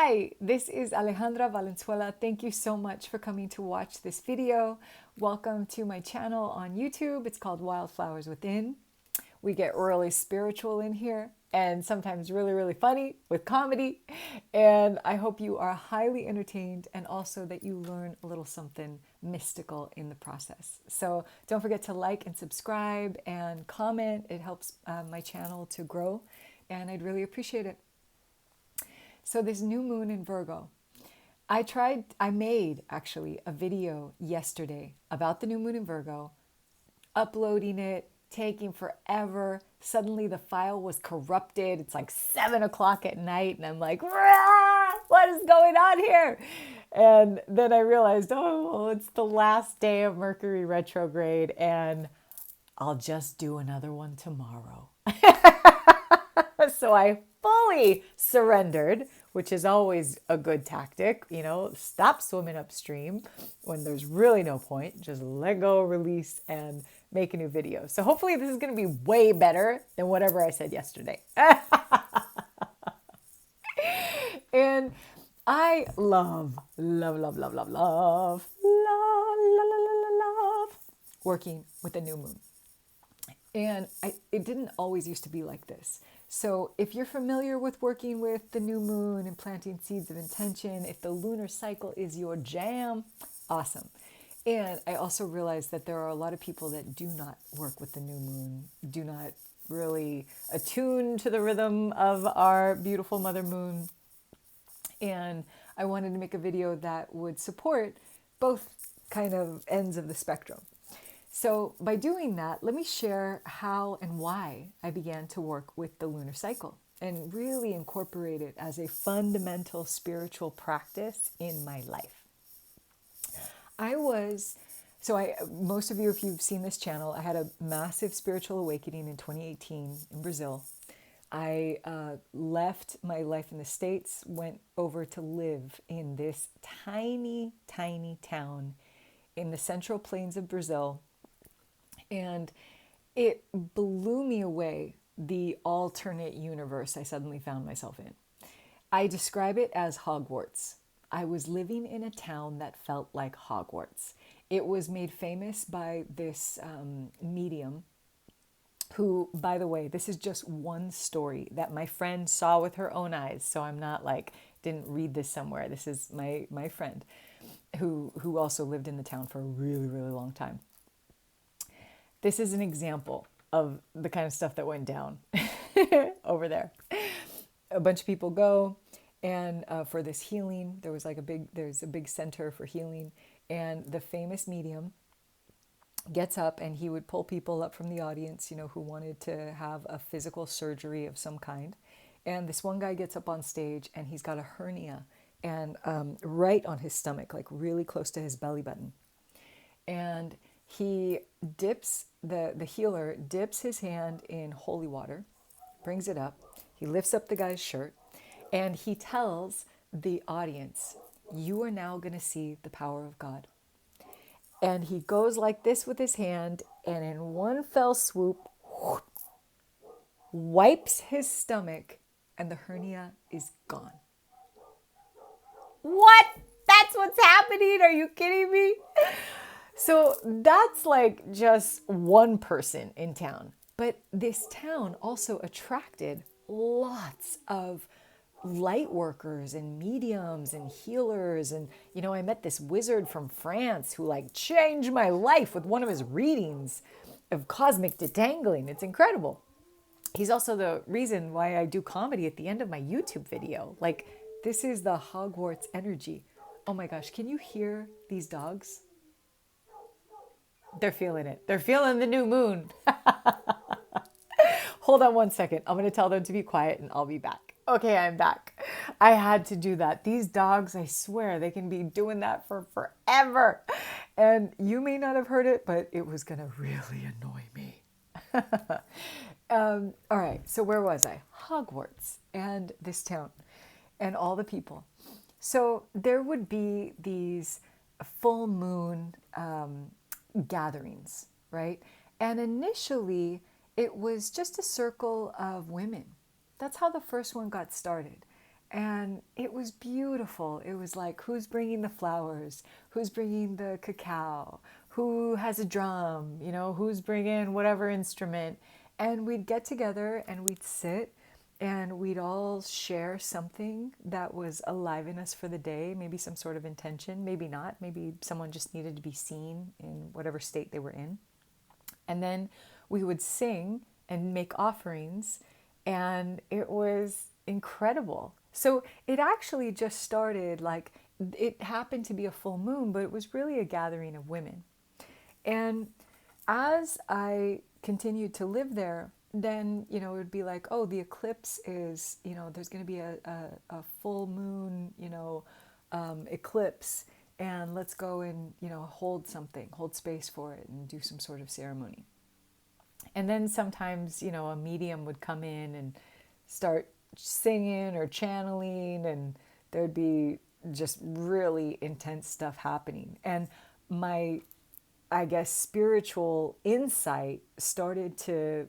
Hi, this is Alejandra Valenzuela. Thank you so much for coming to watch this video. Welcome to my channel on YouTube. It's called Wildflowers Within. We get really spiritual in here and sometimes really, really funny with comedy. And I hope you are highly entertained and also that you learn a little something mystical in the process. So don't forget to like and subscribe and comment. It helps my channel to grow and I'd really appreciate it. So this new moon in Virgo, I made actually a video yesterday about the new moon in Virgo, uploading it, taking forever. Suddenly the file was corrupted. It's like 7 o'clock at night and I'm like, "Rah! What is going on here?" And then I realized, oh, well, it's the last day of Mercury retrograde and I'll just do another one tomorrow. So I fully surrendered, which is always a good tactic. You know, stop swimming upstream when there's really no point. Just let go, release, and make a new video. So hopefully this is going to be way better than whatever I said yesterday. And I love working with the new moon. And it didn't always used to be like this. So if you're familiar with working with the new moon and planting seeds of intention, if the lunar cycle is your jam, awesome. And I also realized that there are a lot of people that do not work with the new moon, do not really attune to the rhythm of our beautiful mother moon. And I wanted to make a video that would support both kind of ends of the spectrum. So by doing that, let me share how and why I began to work with the lunar cycle and really incorporate it as a fundamental spiritual practice in my life. Most of you, if you've seen this channel, I had a massive spiritual awakening in 2018 in Brazil. I left my life in the States, went over to live in this tiny, tiny town in the central plains of Brazil. And it blew me away, the alternate universe I suddenly found myself in. I describe it as Hogwarts. I was living in a town that felt like Hogwarts. It was made famous by this medium who, by the way, this is just one story that my friend saw with her own eyes. So I'm not like, didn't read this somewhere. This is my friend who also lived in the town for a really, really long time. This is an example of the kind of stuff that went down over there. A bunch of people go and for this healing, there's a big center for healing. And the famous medium gets up and he would pull people up from the audience, who wanted to have a physical surgery of some kind. And this one guy gets up on stage and he's got a hernia and right on his stomach, like really close to his belly button. And he dips, the healer dips his hand in holy water, brings it up, he lifts up the guy's shirt, and he tells the audience, "You are now going to see the power of God." And he goes like this with his hand, and in one fell swoop, wipes his stomach, and the hernia is gone. What? That's what's happening? Are you kidding me? So that's like just one person in town. But this town also attracted lots of light workers and mediums and healers. And, I met this wizard from France who like changed my life with one of his readings of cosmic detangling. It's incredible. He's also the reason why I do comedy at the end of my YouTube video. Like, this is the Hogwarts energy. Oh my gosh, can you hear these dogs? They're feeling it. They're feeling the new moon. Hold on one second. I'm going to tell them to be quiet and I'll be back. Okay, I'm back. I had to do that. These dogs, I swear, they can be doing that for forever. And you may not have heard it, but it was going to really annoy me. All right, so where was I? Hogwarts and this town and all the people. So there would be these full moon gatherings, right? And initially, it was just a circle of women. That's how the first one got started. And it was beautiful. It was like, who's bringing the flowers? Who's bringing the cacao? Who has a drum? Who's bringing whatever instrument? And we'd get together and we'd sit and we'd all share something that was alive in us for the day, maybe some sort of intention, maybe not. Maybe someone just needed to be seen in whatever state they were in. And then we would sing and make offerings, and it was incredible. So it actually just started like, it happened to be a full moon, but it was really a gathering of women. And as I continued to live there, then, it would be like, oh, the eclipse is, there's going to be a full moon, eclipse, and let's go and, hold space for it and do some sort of ceremony. And then sometimes, a medium would come in and start singing or channeling, and there'd be just really intense stuff happening. And my, I guess, spiritual insight started to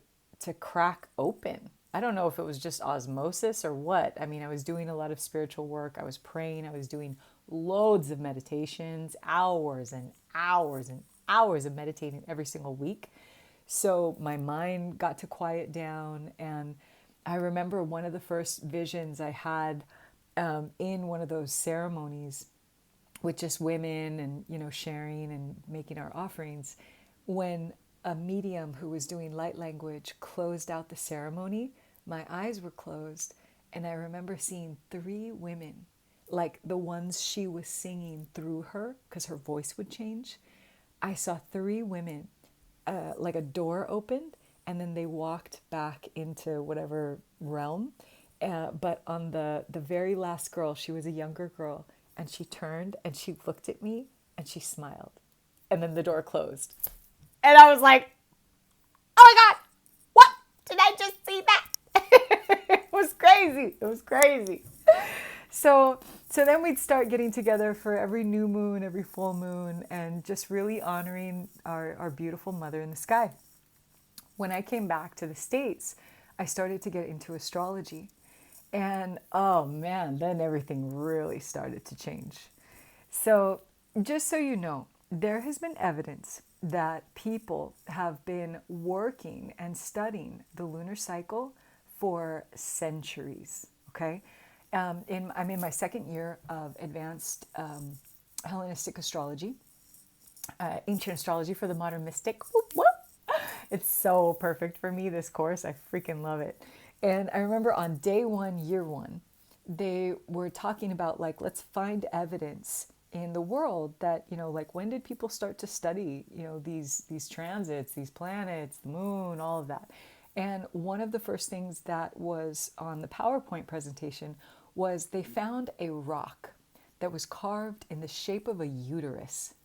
crack open. I don't know if it was just osmosis or what. I mean, I was doing a lot of spiritual work. I was praying. I was doing loads of meditations, hours and hours and hours of meditating every single week. So my mind got to quiet down. And I remember one of the first visions I had in one of those ceremonies with just women and, sharing and making our offerings, when a medium who was doing light language closed out the ceremony, my eyes were closed, and I remember seeing 3 women, like the ones she was singing through her, because her voice would change. I saw 3 women, like a door opened, and then they walked back into whatever realm. But on the very last girl, she was a younger girl, and she turned and she looked at me and she smiled. And then the door closed. And I was like, oh my God, what? Did I just see that? It was crazy. It was crazy. So then we'd start getting together for every new moon, every full moon, and just really honoring our beautiful mother in the sky. When I came back to the States, I started to get into astrology. And oh man, then everything really started to change. So just so you know, there has been evidence that people have been working and studying the lunar cycle for centuries, okay? I'm in my second year of advanced Hellenistic astrology, ancient astrology for the modern mystic. Whoop, whoop. It's so perfect for me, this course. I freaking love it. And I remember on day 1, year 1, they were talking about like, let's find evidence in the world that, like, when did people start to study, these transits, these planets, the moon, all of that. And one of the first things that was on the PowerPoint presentation was they found a rock that was carved in the shape of a uterus.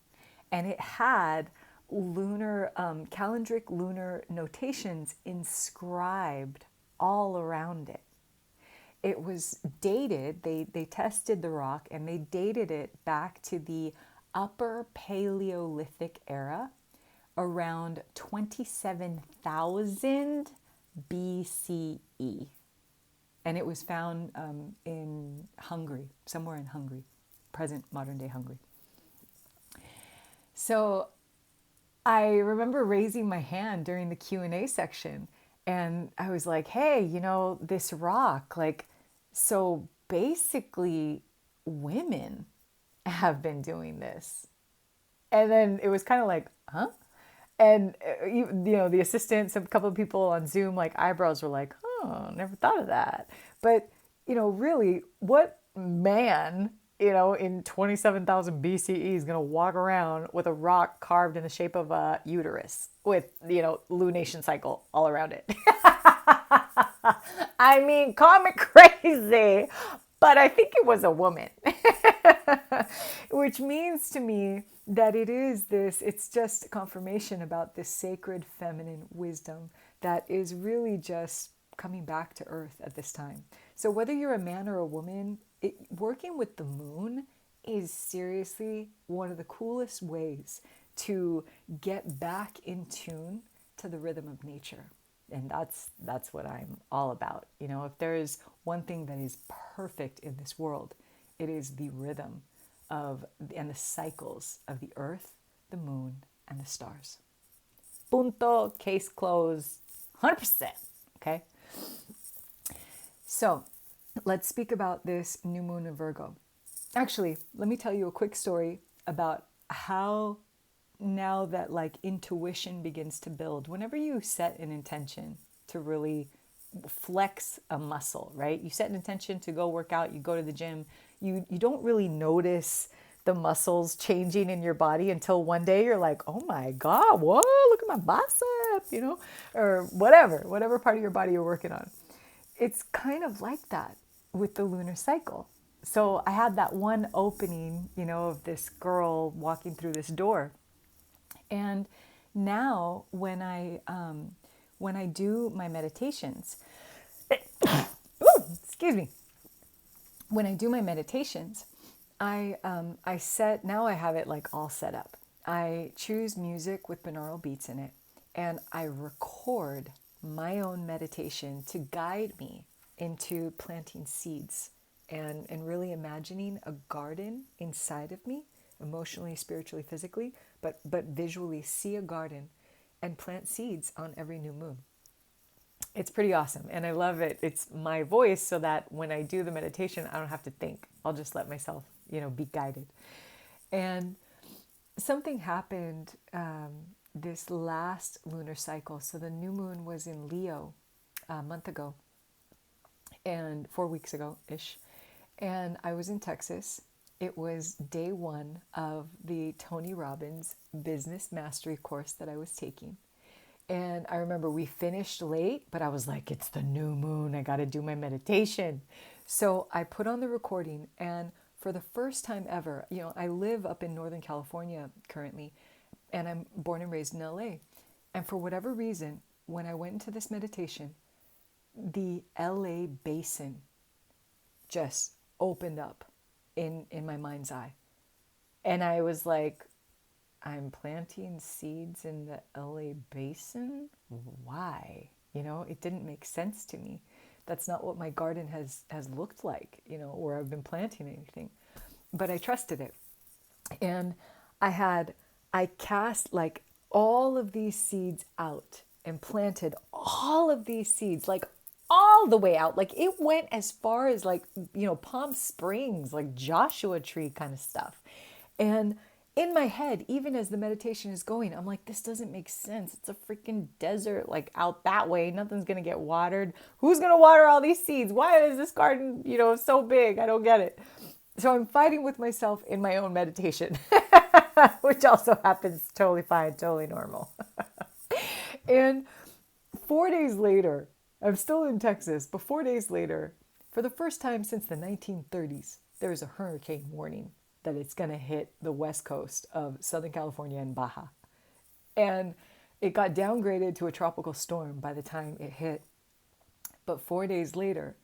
And it had lunar, calendric lunar notations inscribed all around it. It was dated, they tested the rock and they dated it back to the Upper Paleolithic era, around 27,000 BCE. And it was found in Hungary, somewhere in Hungary, present modern day Hungary. So I remember raising my hand during the Q&A section, and I was like, hey, this rock, like, so basically women have been doing this. And then it was kind of like, huh? And, the assistants, a couple of people on Zoom, like, eyebrows were like, oh, never thought of that. But, really, what man, in 27,000 BCE is going to walk around with a rock carved in the shape of a uterus with, lunation cycle all around it? I mean, call me crazy, but I think it was a woman. Which means to me that it's just confirmation about this sacred feminine wisdom that is really just coming back to earth at this time. So whether you're a man or a woman, working with the moon is seriously one of the coolest ways to get back in tune to the rhythm of nature. And that's what I'm all about. You know, if there is one thing that is perfect in this world, it is the rhythm of and the cycles of the earth, the moon, and the stars. Punto, case closed, 100%. Okay? So let's speak about this new moon in Virgo. Actually, let me tell you a quick story about how now that like intuition begins to build. Whenever you set an intention to really flex a muscle, right? You set an intention to go work out, you go to the gym, you don't really notice the muscles changing in your body until one day you're like, oh my God, whoa, look at my bicep, you know, or whatever part of your body you're working on. It's kind of like that with the lunar cycle. So I had that one opening, you know, of this girl walking through this door. And now when I do my meditations, excuse me, when I do my meditations, I set, now I have it like all set up. I choose music with binaural beats in it, and I record my own meditation to guide me into planting seeds and really imagining a garden inside of me, emotionally, spiritually, physically, but visually see a garden and plant seeds on every new moon. It's pretty awesome, and I love it. It's my voice, so that when I do the meditation, I don't have to think. I'll just let myself, you know, be guided. And something happened this last lunar cycle. So the new moon was in Leo a month ago, and 4 weeks ago ish, and I was in Texas. It was day one of the Tony Robbins business mastery course that I was taking. And I remember we finished late, but I was like, it's the new moon. I got to do my meditation. So I put on the recording, and for the first time ever, you know, I live up in Northern California currently, and I'm born and raised in LA. And for whatever reason, when I went into this meditation, the LA basin just opened up in my mind's eye. And I was like, I'm planting seeds in the LA basin? Why? You know, it didn't make sense to me. That's not what my garden has looked like, you know, where I've been planting anything. But I trusted it. And I cast like all of these seeds out and planted all of these seeds, like all the way out. Like it went as far as like, you know, Palm Springs, like Joshua Tree kind of stuff. And in my head, even as the meditation is going, I'm like, this doesn't make sense. It's a freaking desert, like out that way. Nothing's going to get watered. Who's going to water all these seeds? Why is this garden, you know, so big? I don't get it. So I'm fighting with myself in my own meditation, which also happens totally fine, totally normal. And 4 days later, I'm still in Texas, but 4 days later, for the first time since the 1930s, there is a hurricane warning that it's going to hit the west coast of Southern California and Baja. And it got downgraded to a tropical storm by the time it hit. But 4 days later,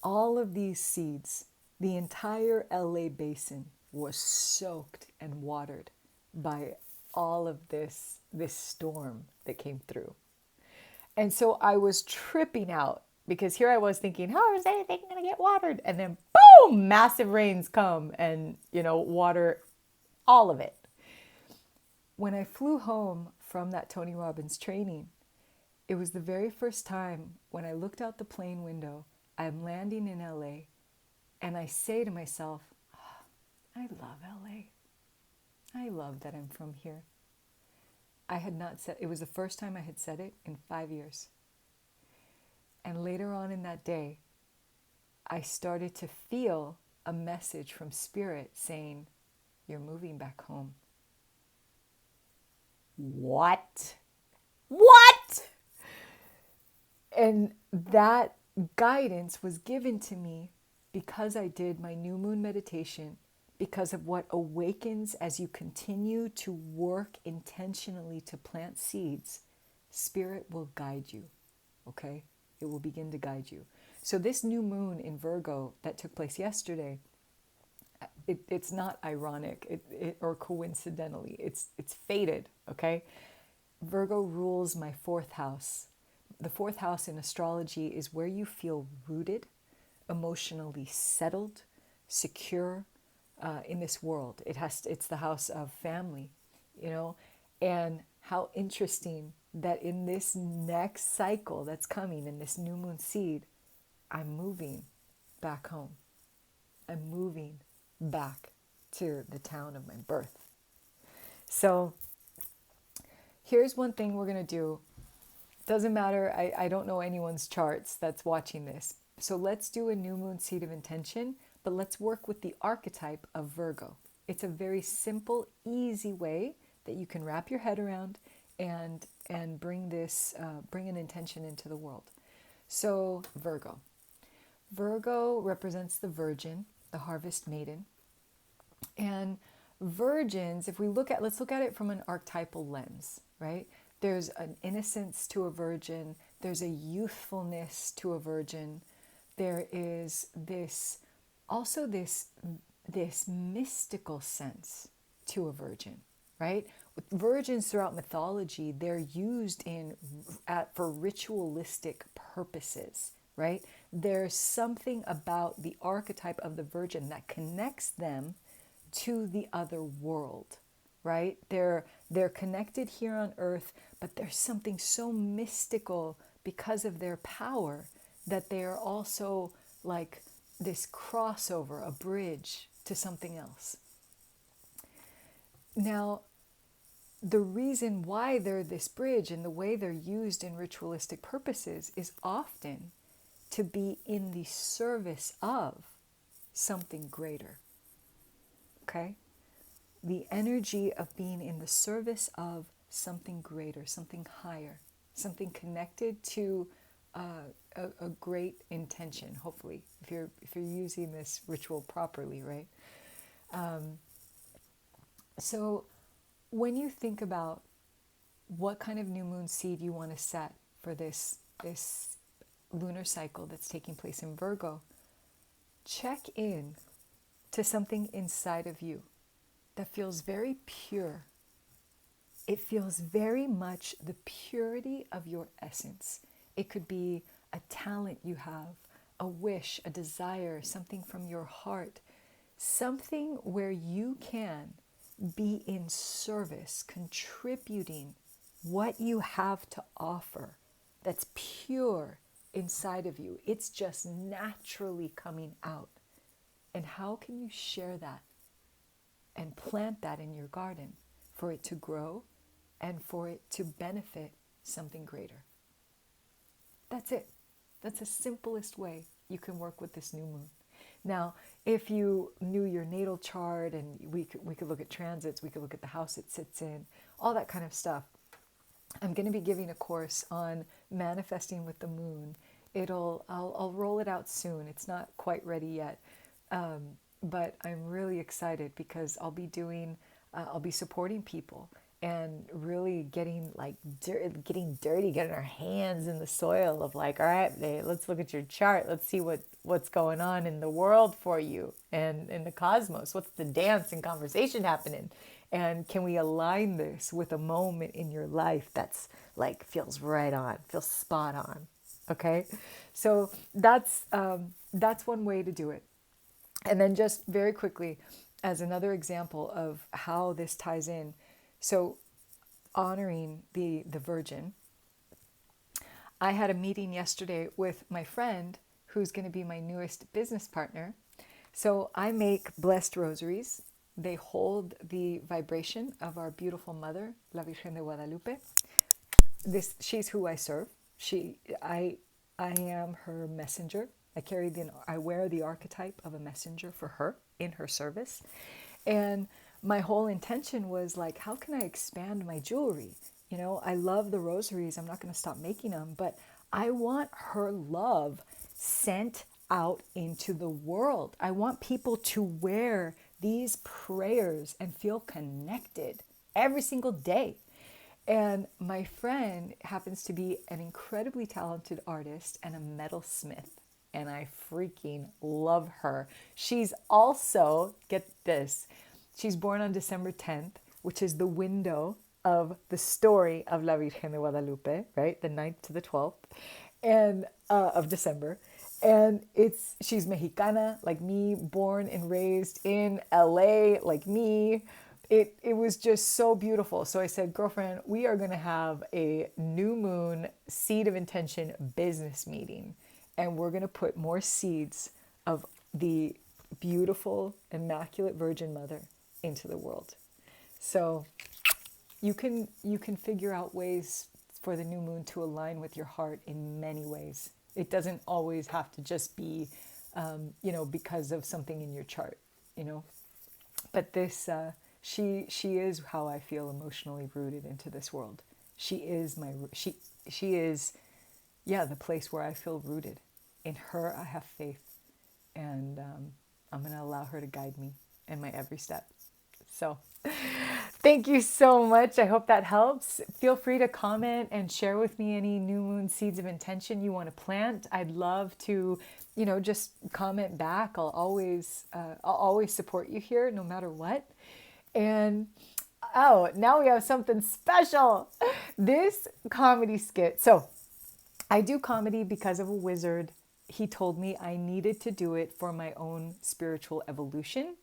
all of these seeds, the entire LA basin was soaked and watered by all of this storm that came through. And so I was tripping out because here I was thinking, how is anything going to get watered? And then boom, massive rains come and, you know, water all of it. When I flew home from that Tony Robbins training, it was the very first time when I looked out the plane window, I'm landing in LA, and I say to myself, oh, I love LA. I love that I'm from here. I had not said, it was the first time I had said it in 5 years. And later on in that day, I started to feel a message from Spirit saying, you're moving back home. What? What? And that guidance was given to me because I did my new moon meditation, because of what awakens as you continue to work intentionally to plant seeds. Spirit will guide you, okay? It will begin to guide you. So this new moon in Virgo that took place yesterday, it's not ironic or coincidentally. It's fated, okay? Virgo rules my fourth house. The fourth house in astrology is where you feel rooted, emotionally settled, secure in this world. It's the house of family, you know. And how interesting that in this next cycle that's coming, in this new moon seed, I'm moving back home. I'm moving back to the town of my birth. So here's one thing we're going to do. Doesn't matter. I don't know anyone's charts that's watching this. So let's do a new moon seed of intention, but let's work with the archetype of Virgo. It's a very simple, easy way that you can wrap your head around and bring an intention into the world. So Virgo. Virgo represents the virgin, the harvest maiden. And virgins, let's look at it from an archetypal lens, right? There's an innocence to a virgin. There's a youthfulness to a virgin. There is this mystical sense to a virgin, right? With virgins throughout mythology, they're used for ritualistic purposes, right? There's something about the archetype of the virgin that connects them to the other world, right? They're connected here on earth, but there's something so mystical because of their power that they are also like this crossover, a bridge to something else. Now, the reason why they're this bridge and the way they're used in ritualistic purposes is often to be in the service of something greater. Okay? The energy of being in the service of something greater, something higher, something connected to a great intention, hopefully, if you're using this ritual properly, right? So when you think about what kind of new moon seed you want to set for this lunar cycle that's taking place in Virgo, check in to something inside of you that feels very pure. It feels very much the purity of your essence. It could be a talent you have, a wish, a desire, something from your heart, something where you can be in service, contributing what you have to offer that's pure inside of you. It's just naturally coming out. And how can you share that and plant that in your garden for it to grow and for it to benefit something greater? That's it. That's the simplest way you can work with this new moon. Now, if you knew your natal chart, and we could look at transits, we could look at the house it sits in, all that kind of stuff. I'm going to be giving a course on manifesting with the moon. I'll roll it out soon. It's not quite ready yet, but I'm really excited because I'll be supporting people and really getting dirty, getting our hands in the soil of like, all right, babe, let's look at your chart. Let's see what's going on in the world for you and in the cosmos. What's the dance and conversation happening? And can we align this with a moment in your life that's like feels right on, feels spot on? Okay, so that's one way to do it. And then just very quickly, as another example of how this ties in, so honoring the Virgin, I had a meeting yesterday with my friend who's going to be my newest business partner. So I make blessed rosaries. They hold the vibration of our beautiful mother, La Virgen de Guadalupe. She's who I serve. I am her messenger. I wear the archetype of a messenger for her in her service. And my whole intention was like, how can I expand my jewelry? You know, I love the rosaries. I'm not going to stop making them, but I want her love sent out into the world. I want people to wear these prayers and feel connected every single day. And my friend happens to be an incredibly talented artist and a metalsmith. And I freaking love her. She's also, get this, she's born on December 10th, which is the window of the story of La Virgen de Guadalupe, right? The 9th to the 12th and of December. And she's Mexicana, like me, born and raised in LA, like me. It was just so beautiful. So I said, girlfriend, we are going to have a new moon seed of intention business meeting. And we're going to put more seeds of the beautiful, immaculate Virgin Mother into the world. So you can figure out ways for the new moon to align with your heart in many ways. It doesn't always have to just be, because of something in your chart, But this, she is how I feel emotionally rooted into this world. She is the place where I feel rooted. In her, I have faith, and I'm going to allow her to guide me in my every step. So thank you so much. I hope that helps. Feel free to comment and share with me any new moon seeds of intention you want to plant. I'd love to, just comment back. I'll always support you here no matter what. And now we have something special. This comedy skit. So I do comedy because of a wizard. He told me I needed to do it for my own spiritual evolution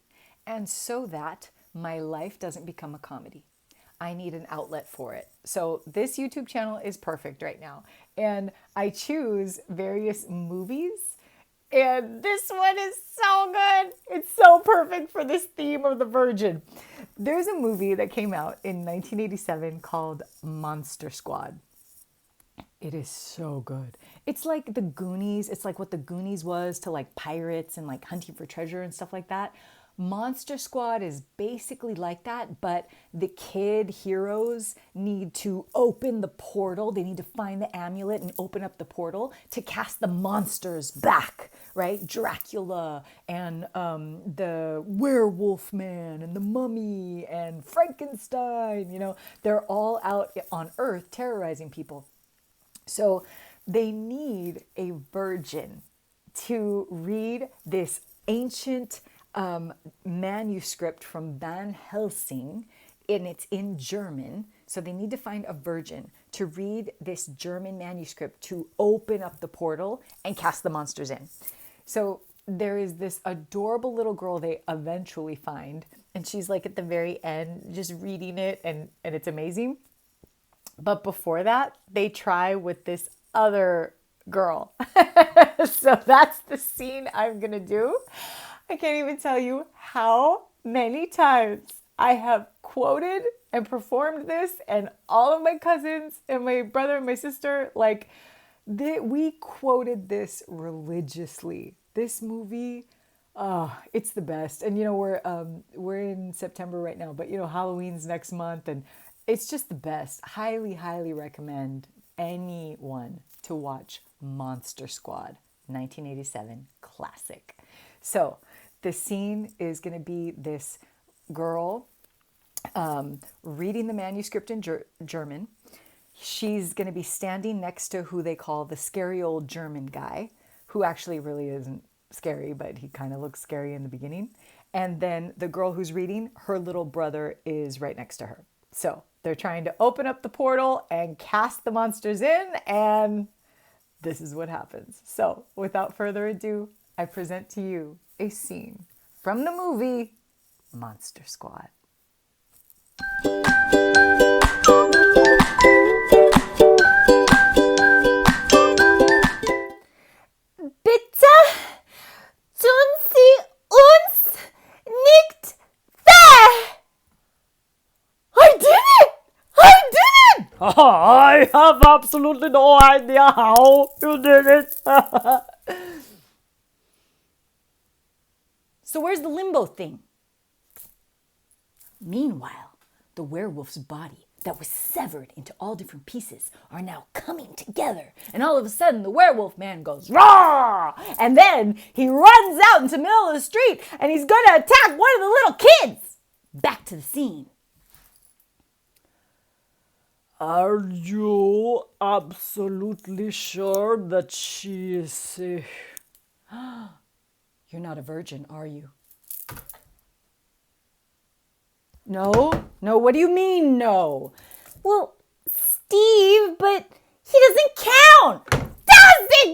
and so that my life doesn't become a comedy. I need an outlet for it. So this YouTube channel is perfect right now. And I choose various movies. And this one is so good. It's so perfect for this theme of the Virgin. There's a movie that came out in 1987 called Monster Squad. It is so good. It's like the Goonies. It's like what the Goonies was to like pirates and like hunting for treasure and stuff like that. Monster Squad is basically like that, but the kid heroes need to open the portal. They need to find the amulet and open up the portal to cast the monsters back, right? Dracula and the werewolf man and the mummy and Frankenstein, they're all out on Earth terrorizing people. So they need a virgin to read this ancient manuscript from Van Helsing, and it's in German. So they need to find a virgin to read this German manuscript to open up the portal and cast the monsters in. So there is this adorable little girl they eventually find, and she's like at the very end just reading it, and it's amazing. But before that, they try with this other girl. So that's the scene I'm going to do. I can't even tell you how many times I have quoted and performed this, and all of my cousins and my brother and my sister, we quoted this religiously. This movie, it's the best. And we're in September right now, but Halloween's next month, and it's just the best. Highly, highly recommend anyone to watch Monster Squad, 1987 classic. So the scene is going to be this girl reading the manuscript in German. She's going to be standing next to who they call the scary old German guy, who actually really isn't scary, but he kind of looks scary in the beginning. And then the girl who's reading, her little brother is right next to her. So they're trying to open up the portal and cast the monsters in, and this is what happens. So without further ado, I present to you a scene from the movie Monster Squad. Bitte tun Sie uns nicht weh! I did it! I did it! I have absolutely no idea how you did it. So where's the limbo thing? Meanwhile, the werewolf's body that was severed into all different pieces are now coming together. And all of a sudden, the werewolf man goes, "Rah!" And then he runs out into the middle of the street and he's going to attack one of the little kids. Back to the scene. Are you absolutely sure that she is sick? You're not a virgin, are you? No, what do you mean no? Well, Steve, but he doesn't count. Doesn't